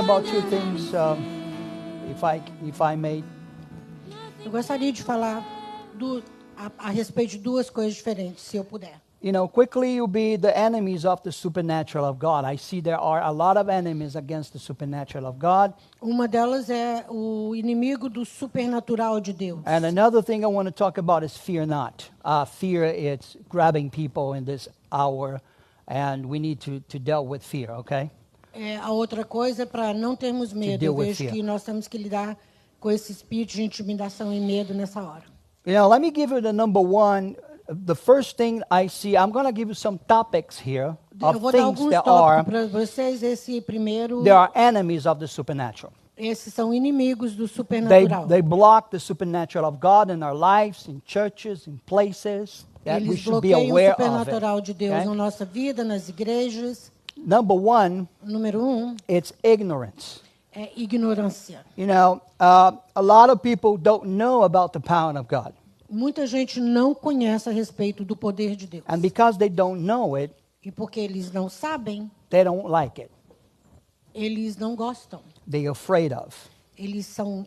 about two things, if I may. Eu gostaria de falar a respeito de duas coisas diferentes, se eu puder. You know, quickly you'll be the enemies of the supernatural of God. I see there are a lot of enemies against the supernatural of God. Uma delas é o inimigo do supernatural de Deus. And another thing I want to talk about is fear not. Fear, it's grabbing people in this hour, and we need to deal with fear, okay? A outra coisa é para não termos medo. Eu deal with vejo fear. que nós temos que lidar com esse espírito de intimidação e medo nessa hora. You know, let me give you the number one. The first thing I see, I'm going to give you some topics here Eu of vou dar things alguns that are, tópicos para vocês. Esse primeiro, there are enemies of the supernatural. esses são inimigos do They, supernatural. they block the supernatural of God in our lives, in churches, in places that we Eles should be bloqueiam o aware of supernatural it. de Deus Okay? na nossa vida, nas igrejas. Number one, Número 1 it's ignorance. é ignorância. You know, a lot of people don't know about the power of God. Muita gente não conhece a respeito do poder de Deus. And because they don't know it, E porque eles não sabem, they don't like it. eles não gostam. They're afraid of. Eles são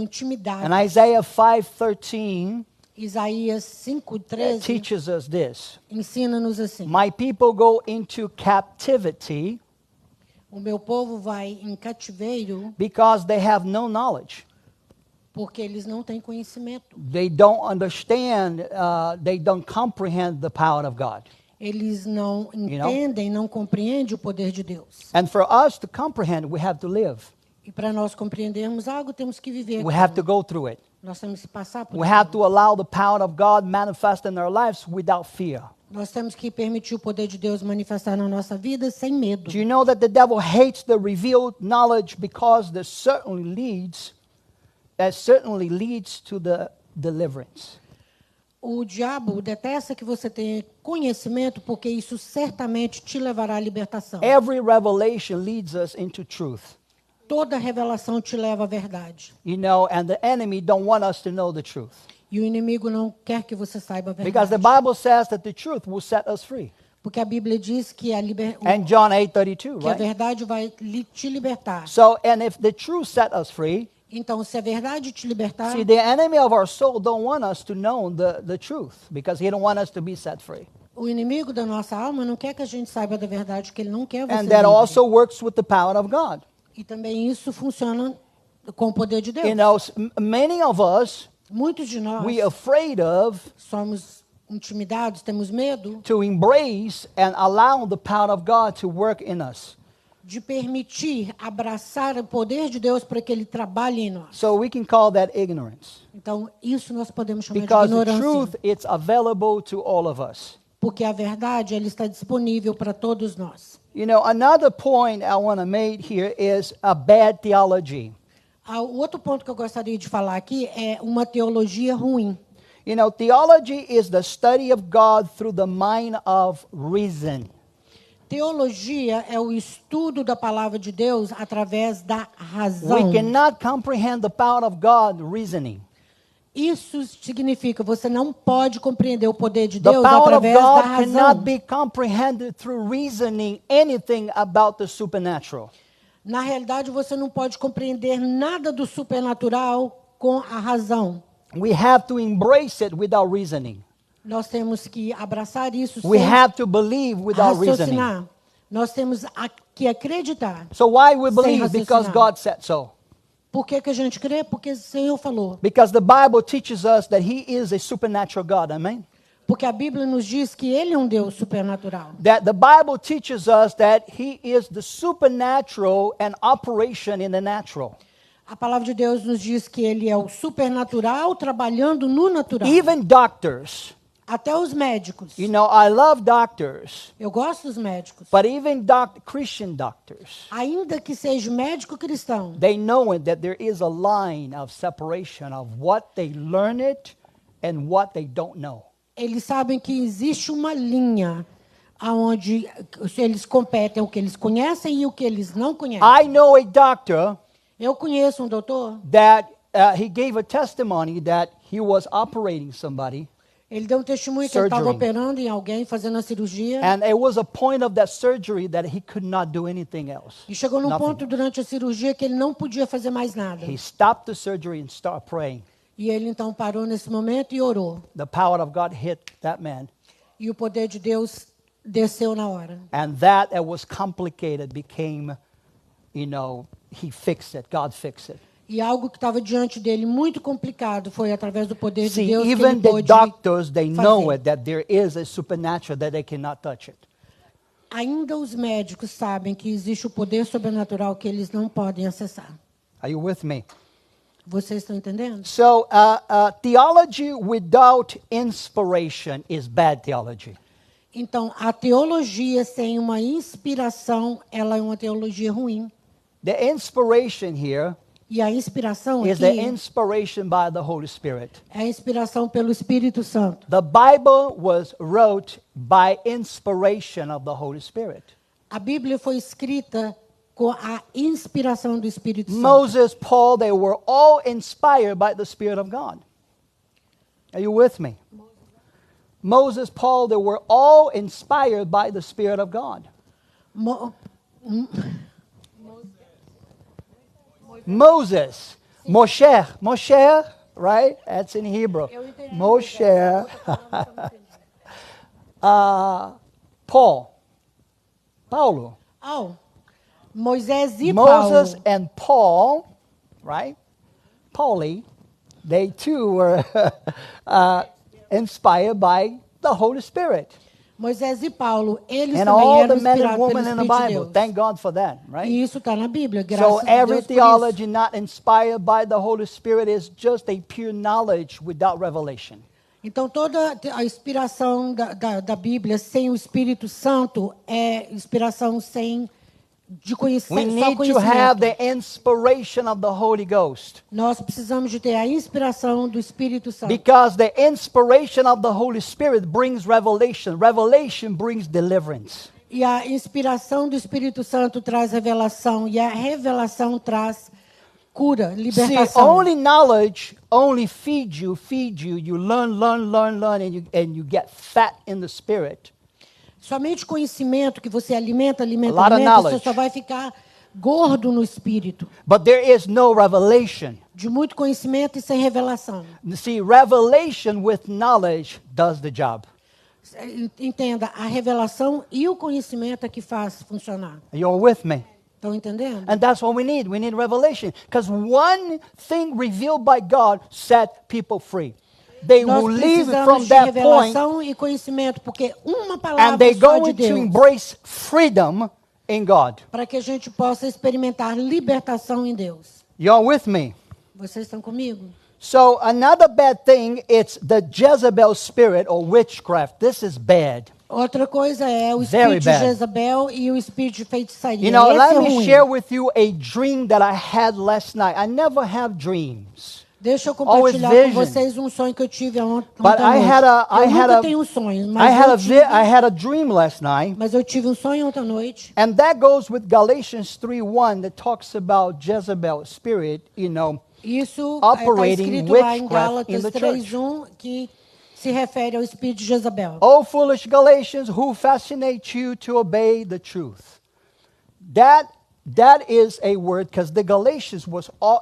intimidados. And Isaiah 5:13 Isaías 5:13 teaches us this. ensina-nos assim: My people go into captivity o meu povo vai em cativeiro because they have no knowledge. porque eles não têm conhecimento. They don't understand, they don't comprehend the power of God. Eles não know? entendem, não compreendem o poder de Deus. And for us to comprehend, we have to live. E para nós compreendermos algo, temos que viver. We have to go through it. Nós temos que passar por We aquilo. have to allow the power of God manifest in our lives without fear. Nós temos que permitir o poder de Deus manifestar na nossa vida sem medo. Do you know that the devil hates the revealed knowledge because that certainly leads to the deliverance. O diabo detesta que você tenha conhecimento, porque isso certamente te levará à libertação. Every revelation leads us into truth. Toda revelação te leva à verdade. You know, and the enemy don't want us to know the truth. E o inimigo não quer que você saiba a Because the verdade. Bible says that the truth will set us free. Porque a Bíblia diz que And John 8:32, que a right? verdade vai te libertar. So, and if the truth set us free, Então, se a verdade te libertar, see, the enemy of our soul don't want us to know the truth because he don't want us to be set free. o inimigo da nossa alma não quer que a gente saiba da verdade, que ele não quer você And that livre. also works with the power of God. E também isso funciona com o poder de Deus. You know, many of us, Muitos de nós we are afraid of somos intimidados, temos medo to embrace and allow the power of God to work in us. de permitir, abraçar o poder de Deus para que ele trabalhe em nós. So we can call that ignorance. Então, isso nós podemos chamar Because de the ignorância. truth, it's available to all of us. Porque a verdade, ela está disponível para todos nós. You know, another point I want to make here is a bad theology. O outro ponto que eu gostaria de falar aqui é uma teologia ruim. You know, theology is the study of God through the mind of reason. Teologia é o estudo da palavra de Deus através da razão. We cannot comprehend the power of God reasoning. Isso significa você não pode compreender o poder de The Deus power of através da God razão. cannot be comprehended through reasoning anything about the supernatural. Na realidade, você não pode compreender nada do supernatural com a razão. We have to embrace it without reasoning. Nós temos que abraçar isso We sem have to believe without reasoning. raciocinar. Nós temos que acreditar. So why we Sem believe? Because raciocinar. God said so. Por que que a gente crê? Porque o Senhor falou. Because the Bible teaches us that He is a supernatural God. Amen. Porque a Bíblia nos diz que Ele é um Deus supernatural. That the Bible teaches us that He is the supernatural and operation in the natural. A palavra de Deus nos diz que Ele é o supernatural trabalhando no natural. Even doctors, Até os médicos. you know, I love doctors, Eu gosto dos médicos. but even Christian doctors, Ainda que seja médico cristão, they know it that there is a line of separation of what they learn it and what they don't know. eles sabem que existe uma linha onde eles competem o que eles conhecem e o que eles não conhecem. I know a doctor Eu conheço um doutor that he gave a testimony that he was operating somebody, Ele deu um testemunho que ele estava Surgery. operando em alguém, fazendo a cirurgia. And it was a point of that surgery that he could not do anything else. E chegou num Nothing. ponto durante a cirurgia que ele não podia fazer mais nada. He stopped the surgery and started praying. E ele então parou nesse momento e orou. The power of God hit that man. E o poder de Deus desceu na hora. And that was complicated became, he fixed it. God fixed it. E algo que estava diante dele muito complicado foi através do poder de See, Deus que even ele the pôde doctors, they know fazer. it, that there is a supernatural that they cannot touch it. Ainda os médicos sabem que existe o poder sobrenatural que eles não podem acessar. Are you with me? Vocês estão entendendo? So, theology without inspiration is bad theology. Então, a teologia sem uma inspiração, ela é uma teologia ruim. The inspiration here E a inspiração is the aqui inspiration by the Holy Spirit. é a inspiração pelo Espírito Santo. The Bible was wrote by inspiration of the Holy Spirit. A Bíblia foi escrita com a inspiração do Espírito Santo. Moses, Paul, they were all inspired by the Spirit of God. Are you with me? Moses, Paul, they were all inspired by the Spirit of God. Mo- Moses, Moshe, right? That's in Hebrew. Eu entendi. Moshe. Paulo. Oh, Moisés e Moses Paulo. and Paul, right? Pauli, they too were inspired by the Holy Spirit. Moisés e Paulo, eles And também all eram the men and inspirados pelo women in the Espírito de Bible. Deus. Thank God for that, right? E isso está na Bíblia, graças So a every Deus por isso. theology not inspired by the Holy Spirit is just a pure knowledge without revelation. Então, toda a inspiração da Bíblia sem o Espírito Santo é inspiração sem de We conhecer, só need to have conhecimento. the inspiration of the Holy Ghost. Nós precisamos de ter a inspiração do Espírito Santo. Because the inspiration of the Holy Spirit brings revelation. Revelation brings deliverance. E a inspiração do Espírito Santo traz revelação. E a revelação traz cura, See, libertação. only knowledge only feeds you. You learn, and you get fat in the spirit. Somente conhecimento que você alimenta, A lot of você knowledge. só vai ficar gordo no espírito. But there is no revelation. De muito conhecimento e sem revelação. See, revelation with knowledge does the job. Entenda, a revelação e o conhecimento é que faz funcionar. You're with me? Estão entendendo? And that's what we need. We need revelation. Because one thing revealed by God set people free. They Nós will leave precisamos from de that point revelação e conhecimento, porque uma and palavra they're só de going to Deus, embrace freedom in God. para que a gente possa experimentar libertação em Deus. You're with me? Vocês estão comigo? So another bad thing, it's the Jezebel spirit or witchcraft. This is bad. Outra coisa é o Very espírito de bad. Jezabel e o espírito de feitiçaria. You know, Esse let é me ruim. share with you a dream that I had last night. I never have dreams. Deixa eu Always compartilhar com vision. vocês um sonho que eu tive ontem. But I had eu nunca a tenho sonhos, I mas had a dream last night. mas eu tive um sonho ontem à noite. And that goes with Galatians 3:1 that talks about Jezebel spirit, Isso está operating escrito lá em witchcraft in Gálatas the church. 3:1, que se refere ao espírito de Jezabel. O foolish Galatians, who fascinate you to obey the truth. That is a word because the Galatians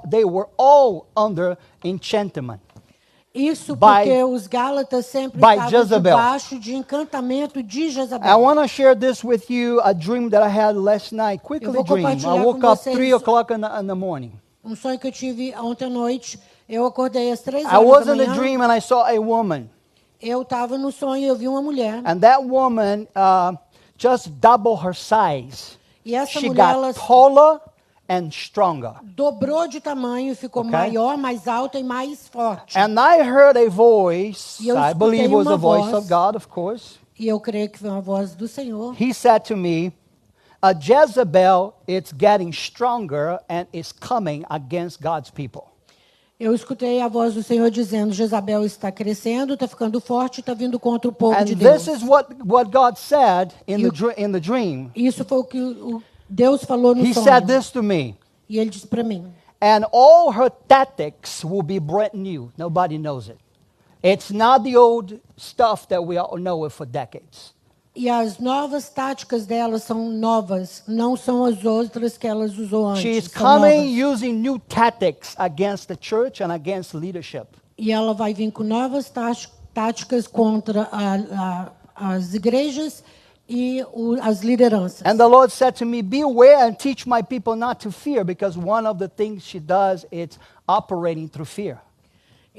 they were all under enchantment. Isso By- porque os Gálatas sempre by estavam Jezebel. debaixo de encantamento de I Jezabel. want to share this with you, a dream that I had last night. Quickly vou dream. I compartilhar woke com up vocês- 3:00 in the morning. Um sonho que eu tive ontem à noite. Eu acordei às 3 I horas was da in the manhã. dream and I saw a woman. Eu estava no sonho e eu vi uma mulher. And that woman just doubled her size. E essa She mulher, ela got taller and stronger. dobrou de tamanho e ficou Okay. maior, mais alta e mais forte. And I heard a voice, E eu I believe it was escutei the voice uma of God, of course. E eu creio que foi uma voz do Senhor. He said to me, a Jezebel, it's getting stronger and is coming against God's people. Eu escutei a voz do Senhor dizendo: Jezabel está crescendo, está ficando forte, está vindo contra o povo And de Deus. this is what God said in You- in the dream. Isso foi o que o Deus falou no He sonho. said this to me, E ele disse para mim: and all her tactics will be brand new. Nobody knows it. It's not the old stuff that we all know for decades. E as novas táticas dela são novas, não são as outras que elas usou antes. She is são coming novas. using new tactics against the church and against leadership. E ela vai vir com novas táticas contra as igrejas e as lideranças. And the Lord said to me, "Be aware and teach my people not to fear, because one of the things she does is operating through fear."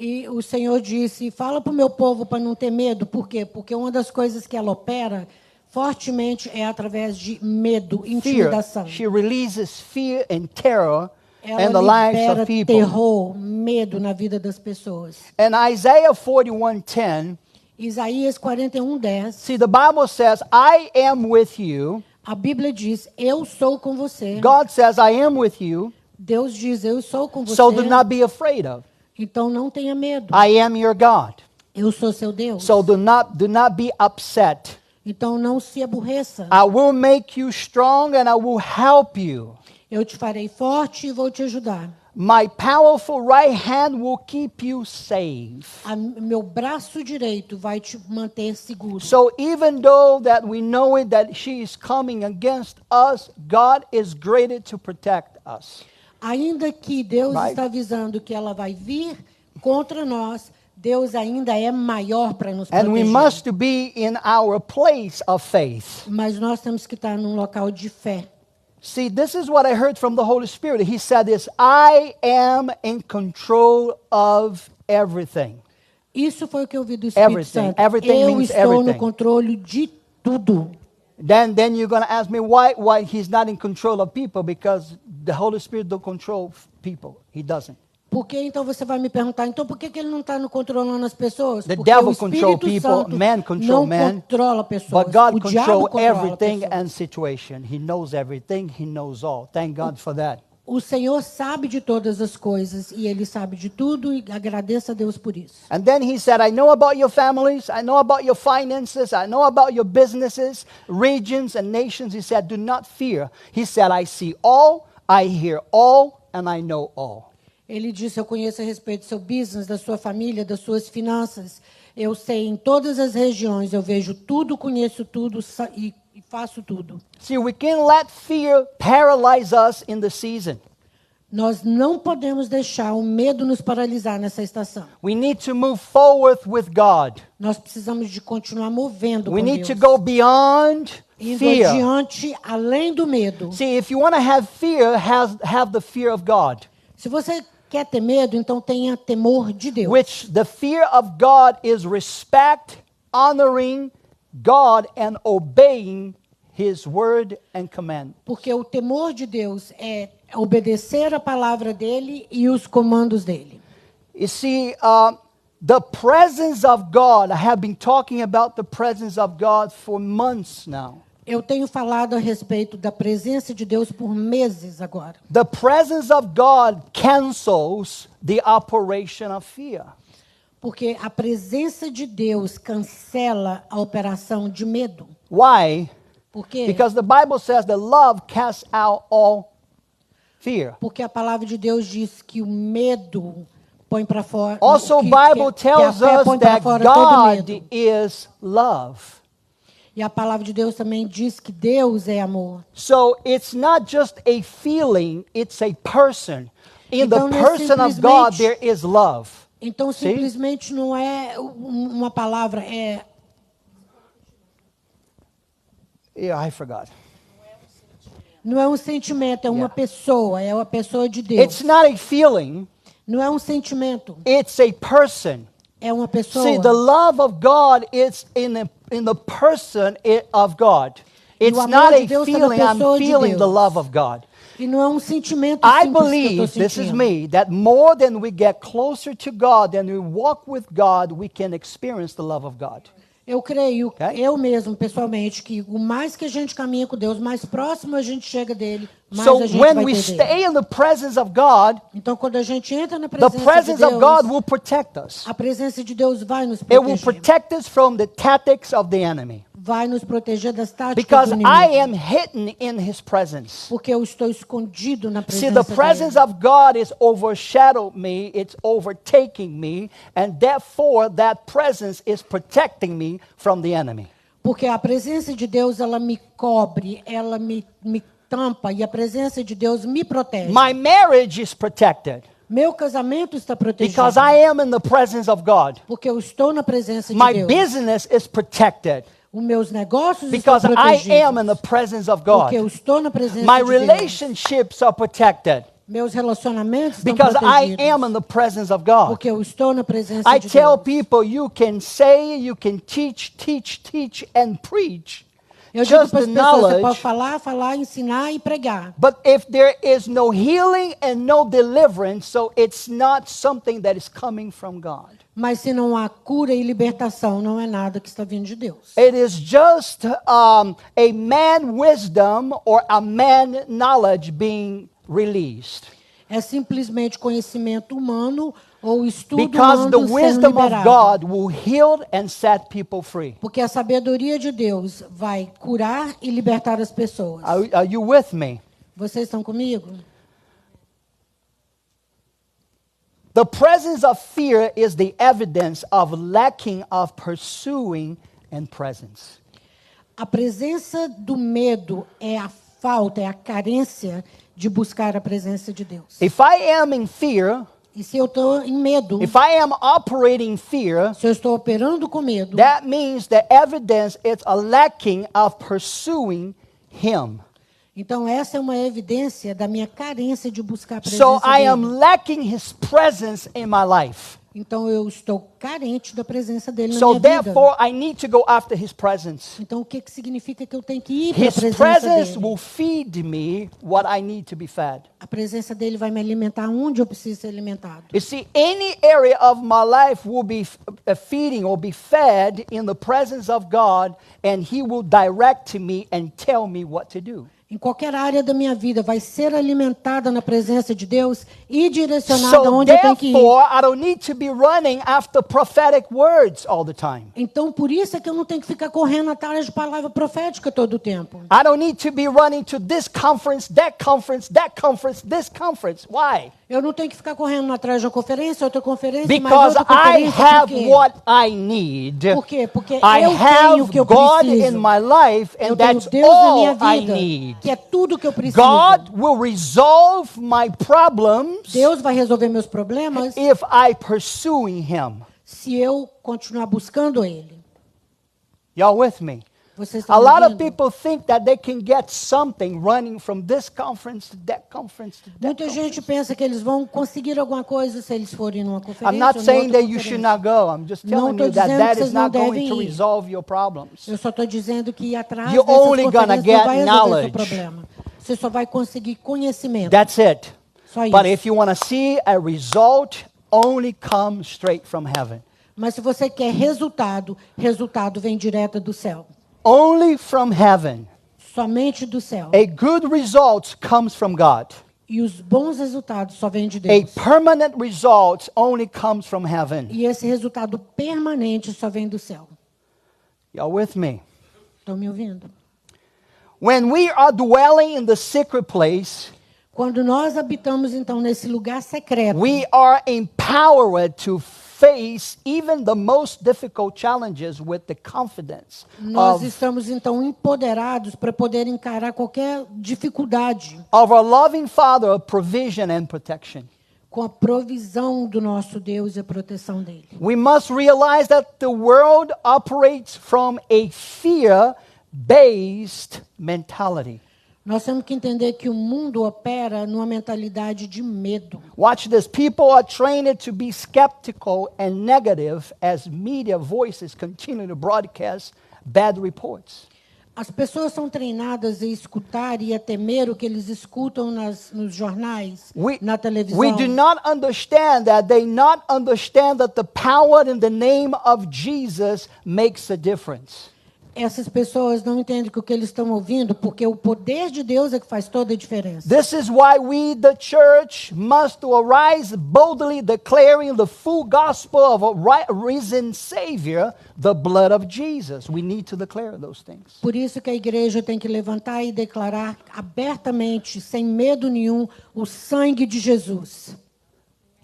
E o Senhor disse, fala para o meu povo para não ter medo. Por quê? Porque uma das coisas que ela opera fortemente é através de medo, Fear. intimidação. She releases fear and terror in the Ela lives libera of people. terror, medo na vida das pessoas. And Isaiah 41:10, Isaías 41:10, see, the Bible says, "I am with you." a Bíblia diz, eu sou com você. God says, "I am with you." Deus diz, eu sou com você. So do not be afraid of. Então não tenha medo. I am your God. Eu sou seu Deus. So do not be upset. Então não se aborreça. I will make you strong and I will help you. Eu te farei forte e vou te ajudar. My powerful right hand will keep you safe. Meu braço direito vai te manter seguro. So even though that we know it that she is coming against us, God is greater to protect us. Ainda que Deus Right. está avisando que ela vai vir contra nós, Deus ainda é maior para nos And we proteger. must be in our place of faith. Mas nós temos que estar num local de fé. See, this is what I heard from the Holy Spirit. He said this, "I am in control of everything." Isso foi o que eu ouvi do Espírito Everything. Santo. Everything Eu means estou no everything. controle de tudo. Then you're going to ask me why he's not in control of people, because the Holy Spirit don't control people. He doesn't. Porque então você vai me perguntar, então por que ele não está controlando as pessoas? The Porque devil o control Espírito people, Santo man control não man, controla pessoas. But God o diabo controls controla everything pessoas. and situation. He knows everything. He knows all. Thank God for that. O Senhor sabe de todas as coisas e Ele sabe de tudo e agradeça a Deus por isso. And then he said, "I know about your families. I know about your finances. I know about your businesses, regions, and nations." He said, "Do not fear." He said, "I see all, I hear all, and I know all." Ele disse, eu conheço a respeito do seu business, da sua família, das suas finanças. Eu sei em todas as regiões, eu vejo tudo, conheço tudo e faço tudo. See, we can't let fear paralyze us in the season. Nós não podemos deixar o medo nos paralisar nessa estação. We need to move forward with God. Nós precisamos de continuar movendo We com need Deus. to go beyond Indo fear. adiante, além do medo. See, if you want to have fear, have the fear of God. Se você quer ter medo, então tenha temor de Deus. Which the fear of God is respect, honoring God and obeying His word and command. Porque o temor de Deus é obedecer a palavra dele e os comandos dele. You see, the presence of God, I have been talking about the presence of God for months now. Eu tenho falado a respeito da presença de Deus por meses agora. The presence of God cancels the operation of fear. Porque a presença de Deus cancela a operação de medo. Why? Por quê? Because the Bible says that love casts out all fear. Porque a palavra de Deus diz que o medo põe para fora. Also, que Bible que a tells fé us põe para that fora todo God medo. is love. E a palavra de Deus também diz que Deus é amor. So it's not just a feeling, it's a person. In Então, the não é person of God, simplesmente- there is love. Então Sim. simplesmente não é uma palavra, Yeah, I forgot. não é um sentimento, é uma Yeah. pessoa, é uma pessoa de Deus. It's not a feeling, Não é um sentimento, it's a person. é uma pessoa. See, the love of God is in the person of God. It's amor not de a Deus tá na feeling, I'm pessoa de feeling the Deus. love of God. E não é um sentimento I simples que eu believe, estou this is sentindo. me, that more than we get closer to God, than we walk with God, we can experience the love of God. Eu creio, Okay. eu mesmo, pessoalmente, que o mais que a gente caminha com Deus, mais próximo a gente chega dele, mais So a gente when vai we ter stay dele. in the presence of God, Então, quando a gente entra na the presença de presence of God will Deus, protect us. a presença de Deus vai nos It will proteger. protect us from the tactics of the enemy. vai nos proteger das táticas because do I inimigo. am hidden in His presence. Porque eu estou escondido na See, presença the presence dele. of God is overshadowed me, it's overtaking me, and therefore that presence is protecting me from the enemy. Porque a presença de Deus, ela me cobre, ela me tampa, e a presença de Deus me protege. My marriage is protected Meu casamento está protegido. because I am in the presence of God. Porque eu estou na presença de My Deus. business is protected Os meus negócios because estão I protegidos. am in the presence of Porque eu God. estou na presença My de Deus. relationships are protected Meus relacionamentos estão because I protegidos. am in the presence of God. Porque eu estou na presença I de tell Deus. people you can say, you can teach, and preach Eu digo just para as the pessoas, você knowledge. pode falar, ensinar e pregar. But if there is no healing and no deliverance, so it's not something that is coming from God. Mas se não há cura e libertação, não é nada que está vindo de Deus. It is just a man wisdom or a man knowledge being released. É simplesmente conhecimento humano ou estudo Because the humano sendo wisdom of liberado. God will heal and set people free. Porque a sabedoria de Deus vai curar e libertar as pessoas. Are you with me? Vocês estão comigo? The presence of fear is the evidence of lacking of pursuing and presence. A presença do medo é a falta, é a carência de buscar a presença de Deus. If I am in fear, E se eu estou em medo, if I am operating fear, se eu estou operando com medo, that means the evidence is a lacking of pursuing Him. então essa é uma evidência da minha carência de buscar a presença So I am dele. lacking His presence in my life. Então eu estou carente da presença dele na So minha vida. therefore, I need to go after His presence. Então o que significa que eu tenho que ir para a His presença presence dele? will feed me what I need to be fed. A presença dele vai me alimentar onde eu preciso ser alimentado. You see, any area of my life will be feeding or be fed in the presence of God, and He will direct to me and tell me what to do. Em qualquer área da minha vida vai ser alimentada na presença de Deus e direcionada So onde eu tenho que ir. therefore, I don't need to be running after prophetic words all the time. Então por isso é que eu não tenho que ficar correndo atrás de palavra profética todo o tempo. I don't need to be running to this conference, that conference, that conference, this conference. Why? Eu não tenho que ficar correndo atrás de uma conferência, outra conferência, mais Because outra I conferência. have Por quê? what I need. Por quê? Porque I eu tenho o have que eu God preciso. in my life, Eu and tenho that's Deus na minha all I vida, need. que é tudo que eu preciso. God will resolve my problems Deus vai resolver meus problemas if I pursuing Him. se eu continuar buscando Ele. Y'all with me? Vocês A estão lot of ouvindo? people think that they can get something running from this conference to that conference to that Muita conference. gente pensa que eles vão conseguir alguma coisa se eles forem numa conferência. I'm not ou saying noutra that you should conferência. not go. I'm just Não telling tô you that dizendo that que is vocês não not going devem to ir. resolve your problems. Eu só estou dizendo que ir atrás You're dessas only gonna conferências get não vai resolver o knowledge. seu problema. Você só vai conseguir conhecimento. That's it. Só But isso. if you want to see a result, only come straight from heaven. Mas se você quer resultado, resultado vem direto do céu. Only from heaven. Somente do céu. A good result comes from God. E os bons resultados só vêm de A Deus. permanent result only comes from heaven. E esse resultado permanente só vem do céu. Y'all with me? Estão me ouvindo? When we are dwelling in the secret place, Quando nós habitamos então nesse lugar secreto, we are empowered to face even the most difficult challenges with the confidence nós of estamos então empoderados para poder encarar qualquer dificuldade our loving Father of provision and protection. com a provisão do nosso Deus e a proteção dele. We must realize that the world operates from a fear-based mentality. Nós temos que entender que o mundo opera numa mentalidade de medo. Watch this. People are trained to be skeptical and negative as media voices continue to broadcast bad reports. As pessoas são treinadas a escutar e a temer o que eles escutam nos jornais, na televisão. We do not understand that they not understand that the power in the name of Jesus makes a difference. essas pessoas não entendem que o que eles estão ouvindo, porque o poder de Deus é que faz toda a diferença. This is why we, the church, must arise boldly, declaring the full gospel of a risen Savior, the blood of Jesus. We need to declare those things. Por isso que a igreja tem que levantar e declarar abertamente, sem medo nenhum, o sangue de Jesus.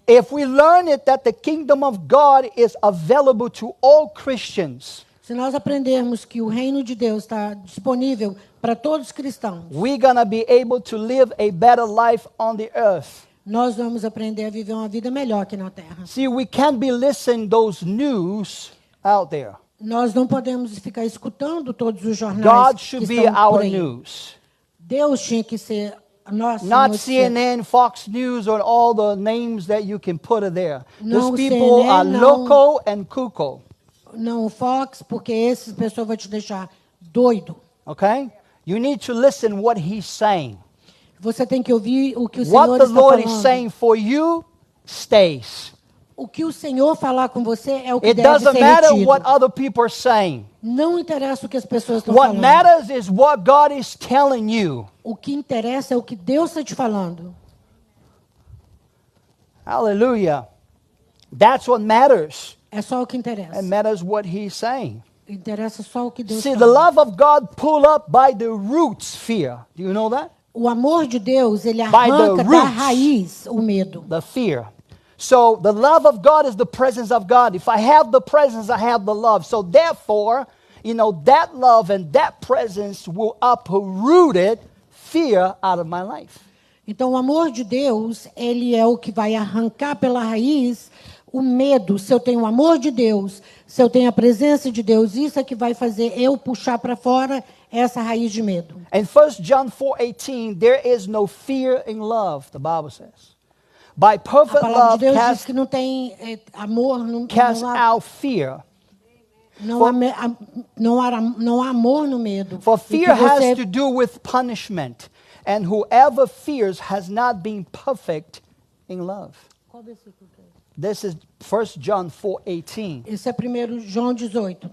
If we learn it that the kingdom of God is available to all Christians, Se nós aprendermos que o reino de Deus está disponível para todos os cristãos, we're going to be able to live a better life on the earth. nós vamos aprender a viver uma vida melhor aqui na terra. See, we can't be listening those news out there. Nós não podemos ficar escutando todos os jornais God que should be estão por our aí. news. Deus tinha que ser a nossa Not notícia. CNN, Fox News, or all the names that you can put it there. No These people CNN, are no. loco and cuckoo. Não o Fox, porque essas pessoas vão te deixar doido. Okay? You need to listen what he's saying. Você tem que ouvir o que o What Senhor the está Lord is falando. saying for you stays. O que o Senhor falar com você é o que It deve doesn't ser matter retido. what other people are saying. Não interessa o que as pessoas estão What falando. matters is what God is telling you. O que interessa é o que Deus está te falando. Hallelujah. That's what matters. É só o que interessa. It matters what he's saying. Interessa só o que Deus See, the fala. love of God pull up by the roots fear. Do you know that? O amor de Deus, ele By the arranca da roots. raiz o medo. The fear. So the love of God is the presence of God. If I have the presence, I have the love. So therefore, that love and that presence will uproot fear out of my life. Então, o amor de Deus, ele é o que vai arrancar pela raiz o medo. Se eu tenho o amor de Deus, se eu tenho a presença de Deus, isso é que vai fazer eu puxar para fora essa raiz de medo. In 1 John 4:18, there is no fear in love, the Bible says. By A perfect palavra de love Deus diz cast que não tem amor, cast out fear. não há amor no medo. For E que fear has você- to do with punishment, and whoever fears has not been perfect in love. Qual versículo que é? This is 1 John 4:18. Esse é 1 João 18.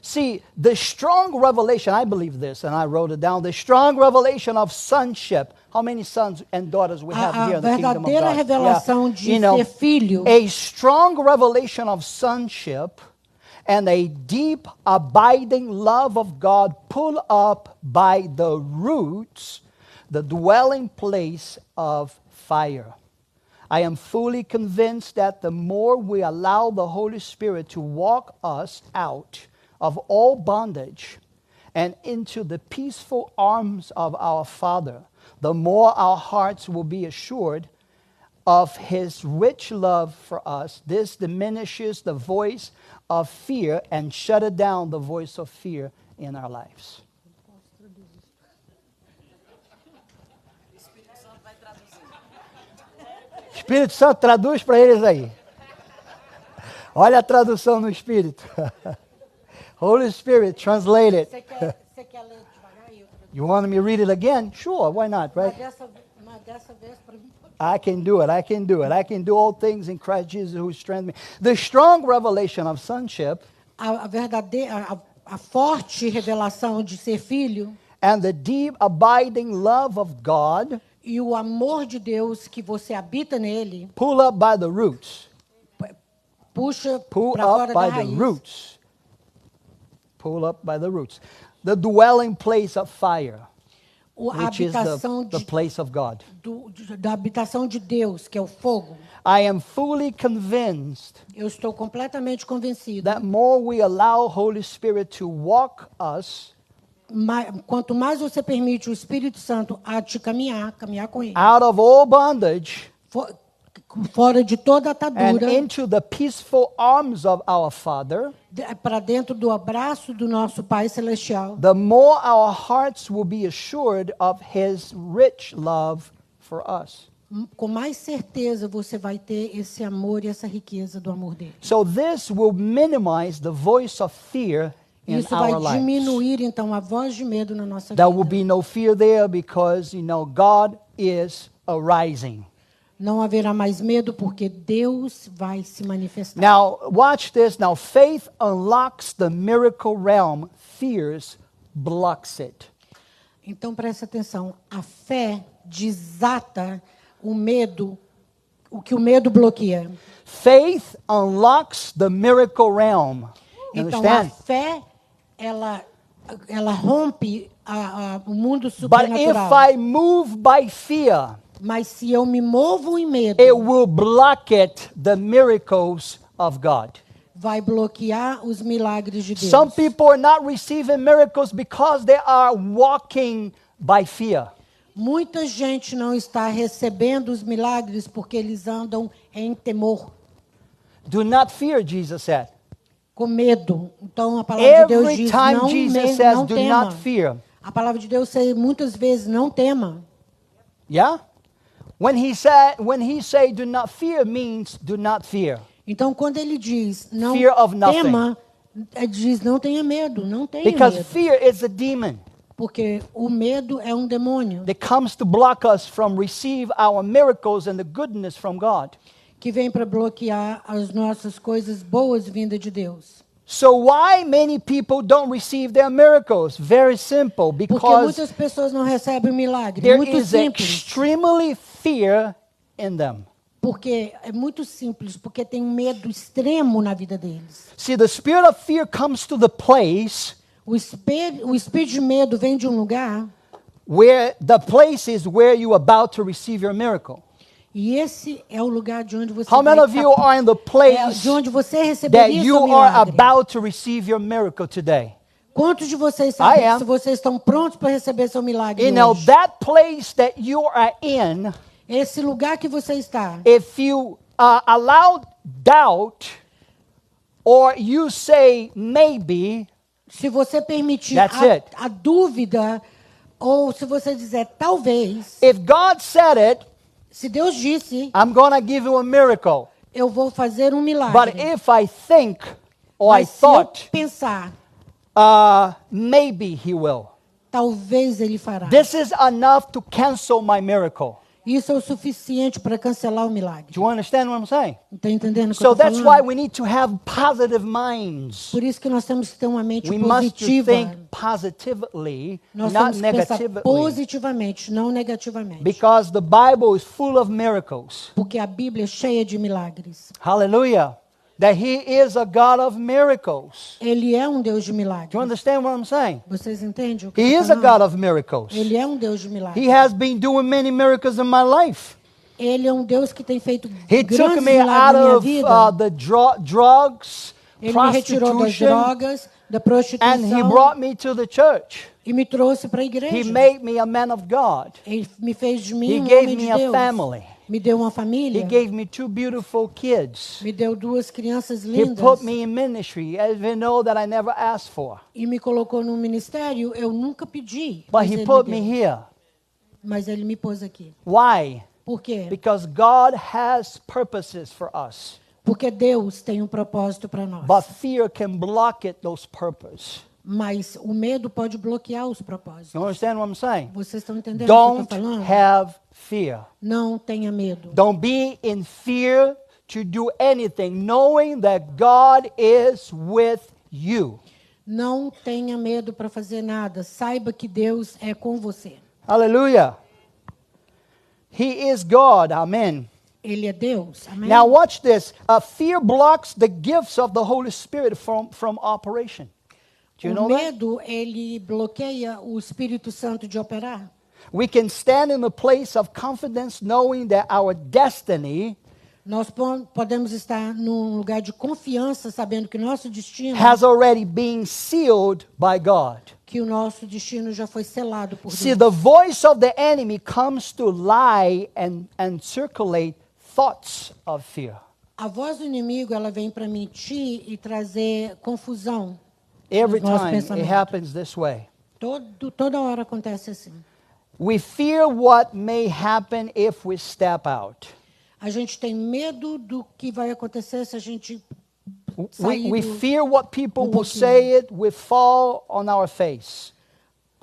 See, the strong revelation, I believe this, and I wrote it down, the strong revelation of sonship. How many sons and daughters we have here A in the kingdom of verdadeira God? revelação de ser filho. A strong revelation of sonship and a deep, abiding love of God pull up by the roots, the dwelling place of fire. I am fully convinced that the more we allow the Holy Spirit to walk us out of all bondage and into the peaceful arms of our Father, the more our hearts will be assured of His rich love for us. This diminishes the voice of fear and shut down the voice of fear in our lives. Espírito Santo, traduz para eles aí. Olha a tradução no Espírito. Holy Spirit, translate it. Você quer ler devagar? You want me to read it again? Sure, why not, right? Mas dessa vez, para mim, I can do it. I can do it. I can do all things in Christ Jesus who strengthens me. The strong revelation of sonship a verdadeira, a forte revelação de ser filho and the deep abiding love of God e o amor de Deus que você habita nele, pull up by the roots. puxa Pull para fora up da by the raiz. roots. Pull up by the roots. The dwelling place of fire, A which is habitação the place of God. da habitação de Deus, que é o fogo. I am fully convinced Eu estou completamente convencido. that more we allow Holy Spirit to walk us Quanto mais você permite o Espírito Santo a te caminhar com ele, out of all bondage fora de toda and atadura, into the peaceful arms of our Father, para dentro do abraço do nosso Pai Celestial, the more our hearts will be assured of His rich love for us. com mais certeza você vai ter esse amor e essa riqueza do amor dele. So this will minimize the voice of fear in Isso vai our lives. diminuir então a voz de medo na nossa There will vida. be no fear there because, God is arising. Não haverá mais medo porque Deus vai se manifestar. Now, watch this. Now, faith unlocks the miracle realm. Fears blocks it. Então preste atenção, a fé desata o medo, o que o medo bloqueia. Faith unlocks the miracle realm. You Então a understand? fé ela rompe o mundo But if supernatural. I move by fear, Mas se eu me movo em medo, it will block it, the miracles of God. vai bloquear os milagres de Deus. Some people are not receiving miracles because they are walking by fear. Muita gente não está recebendo os milagres porque eles andam em temor, Do not fear, Jesus said. com medo. Então a palavra de Deus Every diz, time não, Jesus says, não do tema. not fear. A palavra de Deus diz muitas vezes, não tema. Yeah? When he say do not fear means do not fear. Então, quando ele diz, não Fear of nothing. tema, ele diz, não tenha medo, não tenha Because medo. fear is a demon Porque o medo é um demônio that comes to block us from receive our miracles and the goodness from God. que vem para bloquear as nossas coisas boas vindas de Deus. So why many people don't receive their miracles? Very simple, Porque because muitas pessoas não recebem milagre. there Muito is simples. extremely fear in them. Porque é muito simples, porque tem um medo extremo na vida deles. See, the spirit of fear comes to the place O espírito de medo vem de um lugar, where the place is where you are about to receive your miracle. e esse é o lugar de onde você How many vai of you are in the place de onde você that receberia you seu are milagre. about to receive your miracle today? Quantos de vocês I sabem am. se vocês estão prontos para receber seu milagre You know, hoje? that place that you are in, Esse lugar que você está, if you allow doubt or you say maybe, se você permitir That's it. a dúvida, ou se você dizer talvez, if God said it, se Deus disse, I'm going to give you a miracle. eu vou fazer um But milagre. if I think or I Mas se eu thought, pensar, maybe He will. talvez ele fará. This is enough to cancel my miracle. Isso é o suficiente para cancelar o milagre. Do you understand what I'm saying? Está entendendo o que So eu estou that's falando? why we need to have positive minds. Por isso que nós temos que ter uma mente We must to positiva. think positively, Nós not temos que pensar negatively. positivamente, não negativamente. Because the Bible is full of miracles. Porque a Bíblia é cheia de milagres. Hallelujah. That He is a God of miracles. Ele é um Deus de Do you milagres. understand what I'm saying? Vocês entendem o que He eu is estou a falando? God of miracles. Ele é um Deus de milagres. He has been doing many miracles in my life. Ele é um Deus que tem feito He took grandes me out milagres na minha of vida. the drugs, Ele me retirou das prostitution, drogas, da and He prostituição brought me to the church. e me trouxe para a He igreja. made me a man of God. Ele me fez de mim He um gave homem me de a Deus. family. Me deu uma He família. gave me two beautiful kids. Me deu duas crianças He lindas. put me in ministry, even though that I never asked for. E me colocou num ministério, eu nunca pedi. But Mas He ele put me me deu. here. Mas ele me pôs aqui. Why? Por quê? Because God has purposes for us. Porque Deus tem um propósito para nós. But fear can block it, those purposes. Mas o medo pode bloquear os propósitos. You understand what I'm saying? Vocês estão entendendo o que eu Don't estou falando? have fear. Não tenha medo. Don't be in fear to do anything, knowing that God is with you. Não tenha medo para fazer nada. Saiba que Deus é com você. Hallelujah. He is God. Amen. Ele é Deus. Amém? Now watch this. Fear blocks the gifts of the Holy Spirit from operation. Do you O know that? medo, ele bloqueia o Espírito Santo de operar. We can stand in a place of confidence knowing that our destiny Nós podemos estar num lugar de confiança, sabendo que nosso destino, has already been sealed by God. que o nosso destino já foi selado por See, Deus. the voice of the enemy comes to lie and circulate thoughts of fear. A voz do inimigo, ela vem para mentir e trazer confusão. Every Nos nossos time it pensamentos. happens this way. Toda hora acontece assim. We fear what may happen if we step out. A gente tem medo do que vai acontecer se a gente We sair do... fear what people will pouquinho. say it, we fall on our face.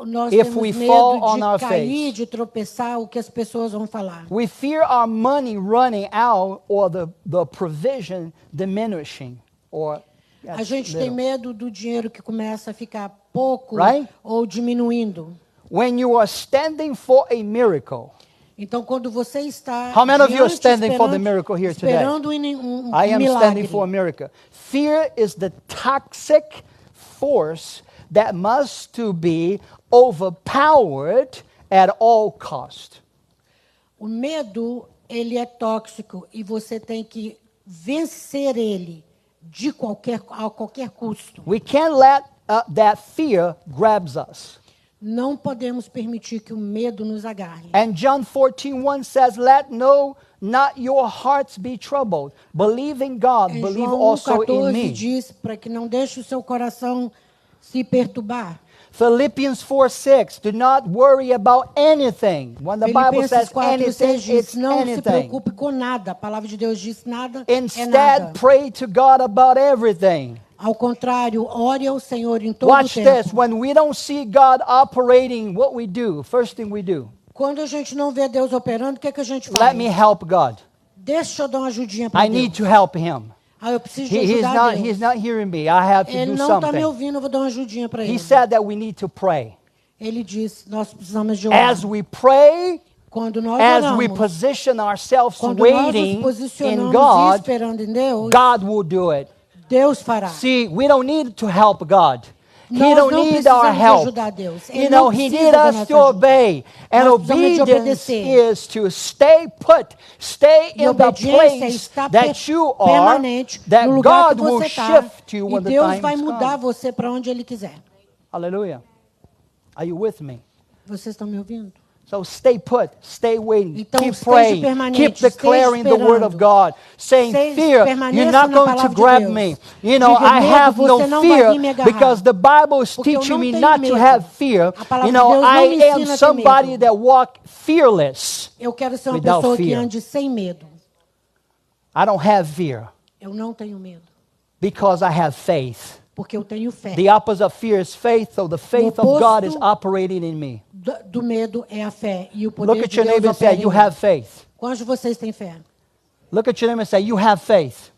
Nós if temos we medo fall on our de cair, face. de tropeçar, o que as pessoas vão falar. We fear our money running out or the provision diminishing or A gente tem little. medo do dinheiro que começa a ficar pouco Right? ou diminuindo. When you are standing for a miracle, Então, quando você está how many of you are diante, standing for the esperando- miracle here today? esperando I am milagre. standing for a miracle. Fear is the toxic force that must to be overpowered at all cost. O medo, ele é tóxico e você tem que vencer ele a qualquer custo. We can't let that fear grabs us. Não podemos permitir que o medo nos agarre. And John 14:1 says, "Let not your hearts be troubled. Believe in God, Em believe João also in 1,14 me." diz para que não deixe o seu coração se perturbar. Philippians 4:6, do not worry about anything. When the Bible Filipenses says 4:6 anything, diz, it's não se anything. preocupe com nada. A palavra de Deus diz nada Instead, é nada. pray to God about everything. Ao contrário, ore ao Senhor em todo o Watch tempo. this. When we don't see God operating, what we do, first thing we do, Quando a gente não vê Deus operando, o que, é que a gente let faz? me help God. Deixa eu dar uma ajudinha para I Deus. need to help Him. Eu preciso de He's ajudar Deus. not hearing me. I have to Ele do não está me something. ouvindo, eu vou dar uma ajudinha para ele. He said that we need to pray. Ele diz, nós precisamos de orar. As we pray, Quando nós as oramos, we position ourselves quando nós waiting nos posicionamos in e God, esperando em Deus, God will do it. Deus fará. See, we don't need to help God. He Nós don't não need precisamos our de help. ajudar Deus. Ele You know, não He precisa needs da us nossa to ajuda. obey. And Nós precisamos de obedience obedecer. is to stay put, stay E in the obediência place está that you are, permanente that no lugar God que will você está. shift you E when the Deus time vai mudar comes. você para onde Ele quiser. Hallelujah. Are you with me? Vocês estão me ouvindo? So stay put, stay waiting, Então, keep esteja praying, permanente, keep declaring the word of esperando. God, saying, "Fear, Permaneça you're not na going to palavra de grab Deus. me. You know, Diga, I medo, have no você não vai fear vir me agarrar. because the Bible is Porque eu teaching não me tenho not to medo. have fear. A palavra You de know, Deus não me I ensina am a ter somebody medo. that walk fearless. Eu quero ser uma Without pessoa que fear. ande sem medo. I don't have fear Eu não tenho medo, because I have faith. porque eu tenho fé. The opposite of fear is faith, so the faith of God is oposto- operating in me. Do medo é a fé. E o poder Look at de your Deus neighbor and opera say, em "You mim. have faith." Quantos de vocês têm fé? Look at your neighbor and say, "You have faith."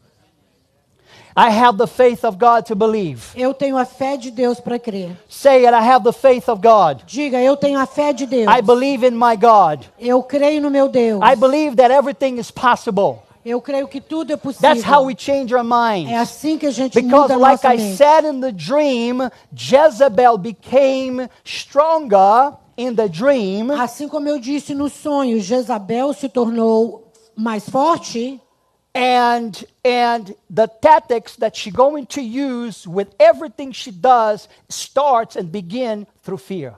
I have the faith of God to believe. Eu tenho a fé de Deus para crer. Say it, I have the faith of God. Diga, eu tenho a fé de Deus. I believe in my God. Eu creio no meu Deus. I believe that everything is possible. Eu creio que tudo é possível. That's how we change our É minds. assim que a gente Because muda a like nossa I mente. said in the dream, Jezebel became stronger in the dream Assim como eu disse no sonho, Jezabel se tornou mais forte. and the tactics that she's going to use with everything she does starts and begin through fear.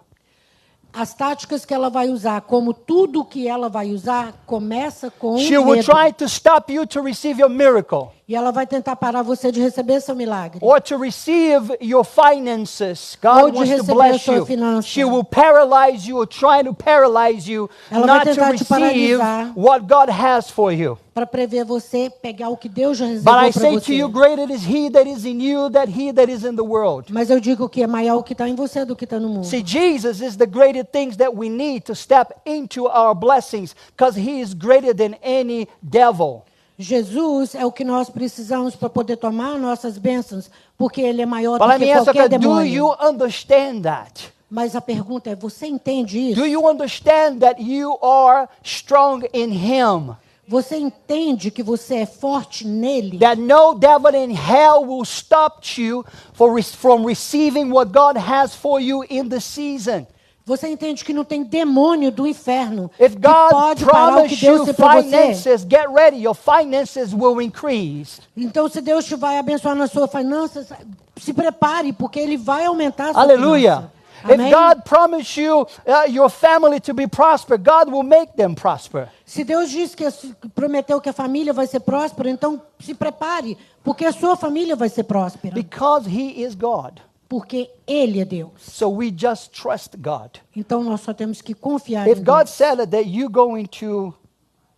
As táticas que ela vai usar, como tudo que ela vai usar, começa com She will medo. try to stop you to receive your miracle. E ela vai tentar parar você de receber seu milagre. Or to receive your finances. Ou God de wants to receber bless a sua you. finança. She will paralyze you or try to paralyze you Ela vai not to tentar te receive paralisar. what God has for you. Para prever você pegar o que Deus já But reservou I para say to você. you, greater is He that is in you than he that is in the world. Mas eu digo que é maior o que está em você do que está no mundo. See, Jesus is the greater things that we need to step into our blessings because He is greater than any devil. Jesus é o que nós precisamos para poder tomar nossas bênçãos, porque Ele é maior But do let me que ask qualquer you, do demônio. you understand that? Mas a pergunta é, você entende isso? Do you understand that you are strong in Him? Você entende que você é forte nele? That no devil in hell will stop you from receiving what God has for you in the season. Você entende que não tem demônio do inferno If que God pode parar o que promised Deus you tem para você? finances, get ready, your finances will increase. Então, se Deus te vai abençoar nas suas finanças, se prepare, porque Ele vai aumentar a sua Hallelujah. finança. If Amém? God promised you your family to be prosper, God will make them prosper. Se Deus disse que prometeu que a família vai ser próspera, então se prepare, porque a sua família vai ser próspera. Because He is God. Porque Ele é Deus. So we just trust God. Então nós só temos que confiar If em God Deus. said that you go into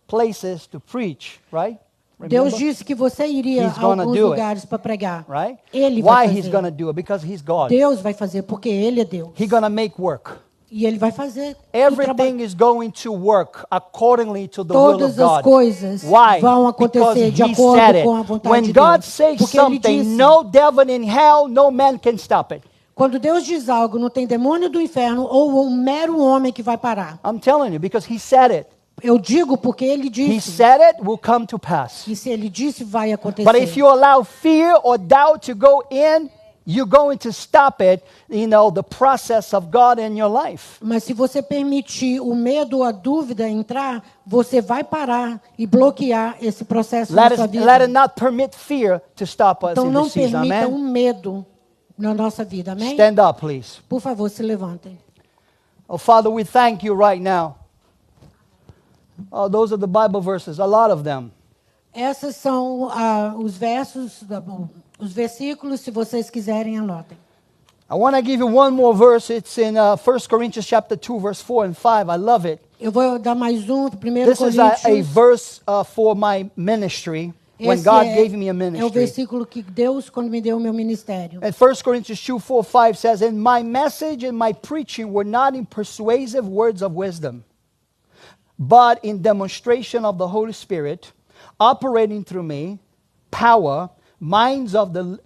places to preach, right? Deus Remember? disse que você iria He's a gonna alguns do it. lugares para pregar. Right? Ele Why vai he's fazer. going to do it? Because he's God. Deus vai fazer, porque Ele é Deus. He's going to make work. E Ele vai fazer. o Everything is going to work accordingly to the will of Todas as God. coisas Why? vão Because acontecer de he acordo said com a it. vontade When de God Deus. says Porque Ele something, disse, no devil in hell, no man can stop it. quando Deus diz algo, não tem demônio do inferno ou um mero homem que vai parar. I'm telling you, because he said it. Eu digo porque Ele He disse. said it will come to pass. E se Ele disse, vai acontecer. But if you allow fear or doubt to go in, you're going to stop it, the process of God in your life. Mas se você permitir o medo ou a dúvida entrar, você vai parar e bloquear esse processo na sua vida. Let it not permit fear to stop us Então in não this season. permita Amen? medo na nossa vida, amém? Stand up, please. Por favor, se levantem. Oh, Father, we thank you right now. Oh, those are the Bible verses, a lot of them. Esses são os versos, os versículos, se vocês quiserem, anotem. I want to give you one more verse. It's in 1 Corinthians chapter 2, verse 4 and 5. I love it. Eu vou dar mais um, 1 This is a Coríntios. verse for my ministry, when Esse God é, gave me a é o ministry. versículo que Deus, quando me deu o meu ministério. And 1 Corinthians 2, 4, 5 says, "And my message and my preaching were not in persuasive words of wisdom, but in demonstration of the Holy Spirit, operating through me, power, minds of the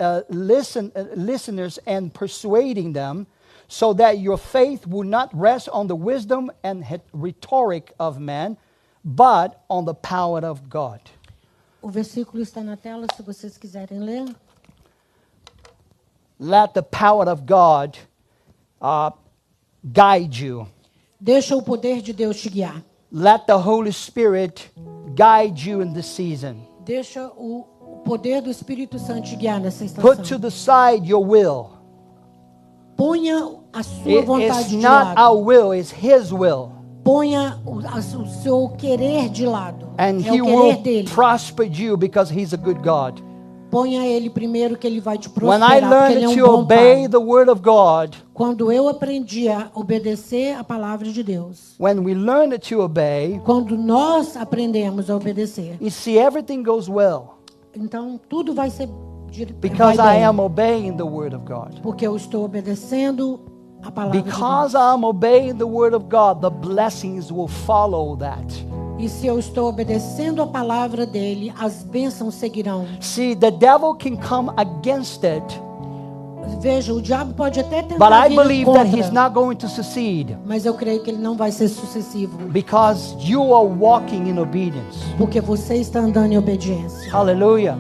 listeners and persuading them, so that your faith would not rest on the wisdom and rhetoric of man, but on the power of God." O versículo está na tela, se vocês quiserem ler. Let the power of God guide you. Deixa o poder de Deus te guiar. Let the Holy Spirit guide you in this season. Deixa o poder do Espírito Santo te guiar nessa Put to estação. the side your will. Ponha a sua It's vontade de not lado. our will, it's His will. Ponha o seu querer de lado. And É He o will querer dele. prosper you because He's a good God. Ponha ele primeiro que ele vai te When I prosperar, porque ele é learned um to bom obey pai. the Word of God, Quando eu aprendi a obedecer a palavra de Deus, when we learn to obey, quando nós aprendemos a obedecer, you see everything goes well então tudo vai ser because vai I bem, am obeying the Word of God. porque eu estou obedecendo a palavra Because de Deus. I'm obeying the Word of God, the blessings will follow that. E se eu estou obedecendo a palavra dele, as bênçãos seguirão. See, the devil can come against it, Veja, o diabo pode até but tentar I vir believe that he's contra, not going to succeed mas eu creio que ele não vai ser sucessivo, because you are walking in obedience. porque você está andando em obediência. Hallelujah.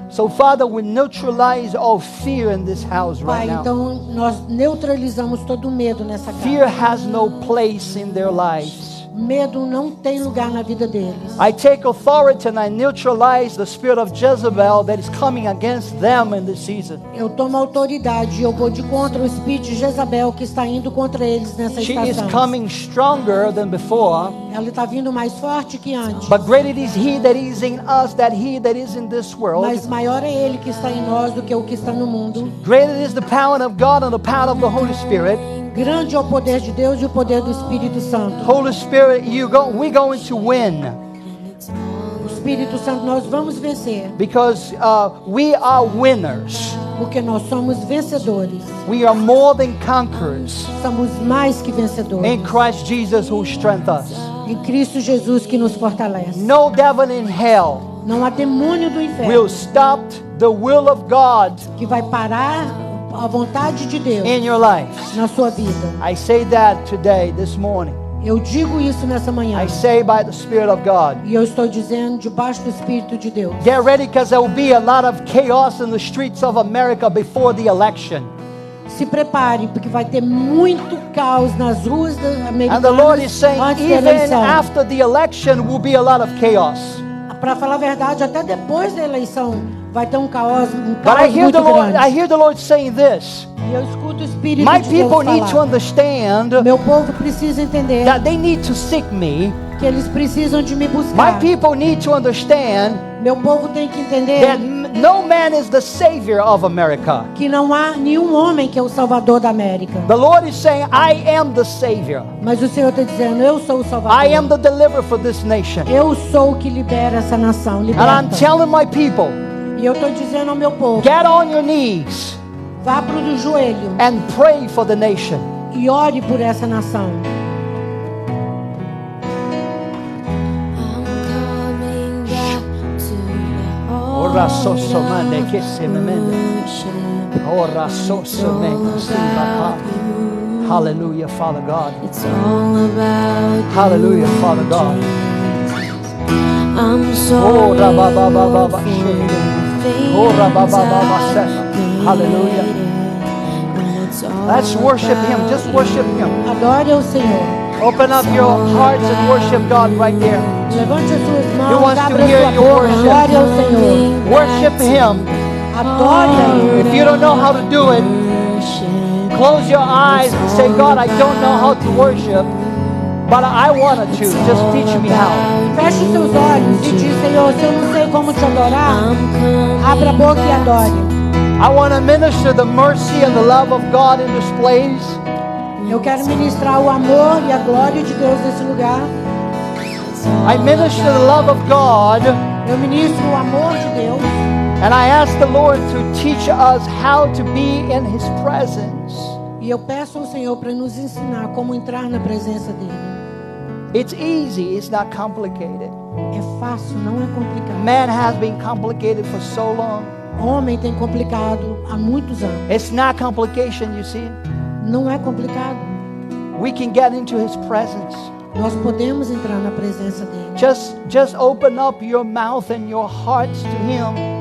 So, Father, we neutralize all fear in this house Pai, right now. então nós neutralizamos todo medo nessa Fear casa. has no place in their lives. Medo não tem lugar na vida deles. I take authority and I neutralize the spirit of Jezebel that is coming against them in this season. Eu tomo autoridade e eu vou de contra o espírito de Jezabel que está indo contra eles nessa She is estação. coming stronger than before, Ela está vindo mais forte que antes. but greater is He that is in us than he that is in this world. Mas maior é ele que está em nós do que o que está no mundo. Greater is the power of God and the power of the Holy Spirit. Grande é o poder de Deus e o poder do Espírito Santo. Holy Spirit, we're going to win O Espírito Santo, nós vamos vencer, because we are winners. porque nós somos vencedores. We are more than conquerors Somos mais que vencedores. in Christ Jesus who strengthens us. Em Cristo Jesus que nos fortalece. No devil in hell Não há demônio do will inferno stop the will of God que vai parar a vontade de Deus in your lives. na sua vida. I say that today, this morning. Eu digo isso nessa manhã. I say by the Spirit of God. E eu estou dizendo debaixo do Espírito de Deus. Get ready because there will be a lot of chaos in the streets of America before the election. Se prepare, porque vai ter muito caos nas ruas And the Lord is americanas saying, antes da even eleição. after the election, will be a lot of chaos. Para falar a verdade, até depois da eleição vai ter um caos But I hear muito grande. I hear the Lord saying this. E eu escuto o Espírito My de Deus people need to falar. understand Meu povo precisa entender that they need to seek me. que eles precisam de me My buscar. people need to understand Meu povo tem que entender that no man is the savior of America. que não há nenhum homem que é o salvador da América. The Lord is saying, I am the savior. Mas o Senhor está dizendo, eu sou o salvador. I am the deliverer for this nation. Eu sou o que libera essa nação, And I'm liberta. telling my people, E eu estou dizendo ao meu povo, get on your knees vá para o joelho and pray for the nation. e ore por essa nação. I'm coming back to the Ora sosso mande che se me mende. ocean. Ora sosso mende si va. Hallelujah, Father God. It's all about Hallelujah, Father God. I'm Oh, sorry rabba, ba, ba, ba, ba, for shit. the Oh, rabba, ba, ba, ba, things shit. I've Hallelujah. created. When it's all Let's worship Him. Just worship Him. Adore ao Senhor. Open up your hearts and worship God right there. Levante as suas He mãos, wants to abra hear sua your boca, worship. adore ao Senhor. Worship Him. Adore a Ele. If you don't know how to do it, close your eyes and say, God, I don't know how to worship, but I wanted to. Just teach me how. Feche os seus olhos e diz, Senhor, se eu não sei como te adorar, abra a boca e adore. I want to minister the mercy and the love of God in this place. Eu quero ministrar o amor e a glória de Deus nesse lugar. I minister the love of God, Eu ministro o amor de Deus. and I ask the Lord to teach us how to be in His presence. E eu peço ao Senhor para nos ensinar como entrar na presença dEle. It's easy, it's not complicated. É fácil, não é complicado. Man has been complicated for so long. Homem tem complicado há muitos anos. It's not complication, you see. Não é complicado. We can get into His presence. Nós podemos entrar na presença dEle. Just open up your mouth and your hearts to Him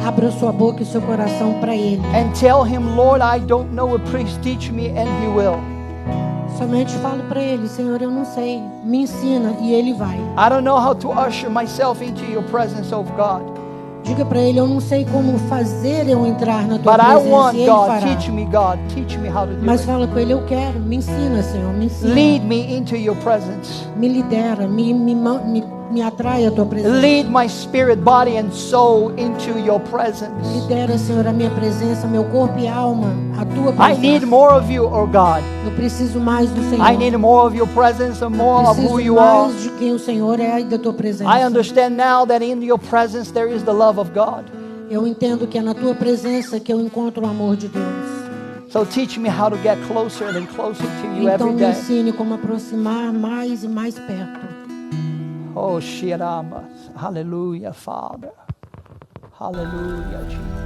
Abra sua boca e seu coração para Ele. and tell Him, Lord, I don't know, please teach me, and He will. Somente fale para Ele, Senhor, eu não sei. Me ensina e Ele vai. I don't know how to usher myself into your presence, of God. Diga para Ele, eu não sei como fazer eu entrar na Tua But I presença want, e Ele God, fará. teach me, God, teach me how to do Mas it. fala com Ele, eu quero. Me ensina, Senhor, me ensina. Lead me into your presence. Me lidera, me atrai a Tua presença. Lead my spirit, body, and soul into your presence. Lidera, Senhor, a minha presença, meu corpo e alma, a Tua I need presença. more of you, oh God. Eu preciso mais do Senhor. I need more of your presence and more of who Preciso you are. mais de quem o Senhor é e da Tua presença. I understand now that in your presence there is the love of God. Eu entendo que é na Tua presença que eu encontro o amor de Deus. So teach me how to get closer and closer to you Então every me day. ensine como aproximar mais e mais perto. Oh, Shiramas. Hallelujah, Father. Hallelujah, Jesus.